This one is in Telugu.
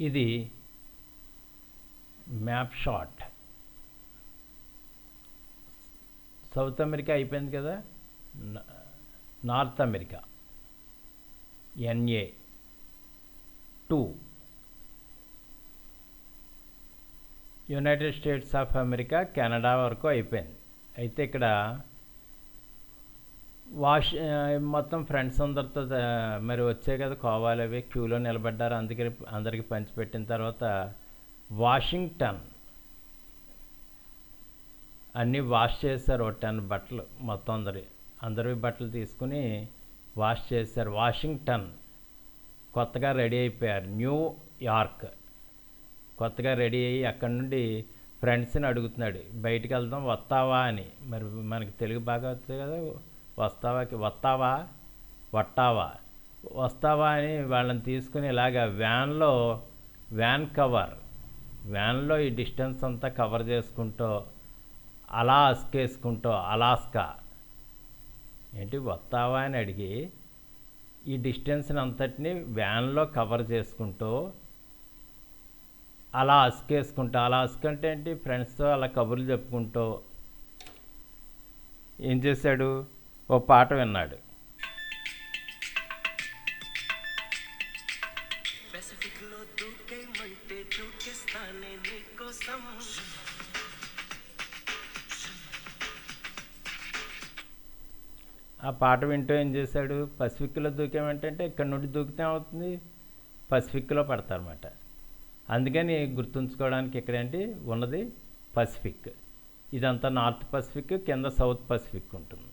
ఇది మ్యాప్ షాట్. సౌత్ అమెరికా అయిపోయింది కదా, north America NA2, United states of America, Canada వరకు అయిపోయింది. అయితే ఇక్కడ మొత్తం ఫ్రెండ్స్ అందరితో మరి వచ్చాయి కదా కోవాలు, అవి క్యూలో నిలబడ్డారు. అందుకని అందరికి పంచిపెట్టిన తర్వాత వాషింగ్టన్ అన్నీ వాష్ చేశారు. 10 బట్టలు మొత్తం అందరివి బట్టలు తీసుకుని వాష్ చేశారు. వాషింగ్టన్ కొత్తగా రెడీ అయిపోయారు. న్యూయార్క్ కొత్తగా రెడీ అయ్యి అక్కడి నుండి ఫ్రెండ్స్ని అడుగుతున్నాడు, బయటికి వెళ్దాం వస్తావా అని. మరి మనకి తెలుగు బాగా వస్తుంది కదా, వస్తావా అని వాళ్ళని తీసుకుని ఇలాగ వ్యాన్లో ఈ డిస్టెన్స్ అంతా కవర్ చేసుకుంటూ అలాస్కా ఏంటి వస్తావా అని అడిగి ఈ డిస్టెన్స్ని అంతటిని వ్యాన్లో కవర్ చేసుకుంటూ అలాస్కా అంటే ఏంటి, ఫ్రెండ్స్తో అలా కబుర్లు చెప్పుకుంటూ ఏం చేశాడు, ఓ పాట విన్నాడు. ఆ పాట వింటూ ఏం చేశాడు, పసిఫిక్లో దూకేమంటే ఇక్కడ నుండి దూకితే ఏమవుతుంది, పసిఫిక్లో పడతారన్నమాట. అందుకని గుర్తుంచుకోవడానికి ఇక్కడేంటి ఉన్నది పసిఫిక్. ఇదంతా నార్త్ పసిఫిక్, కింద సౌత్ పసిఫిక్ ఉంటుంది.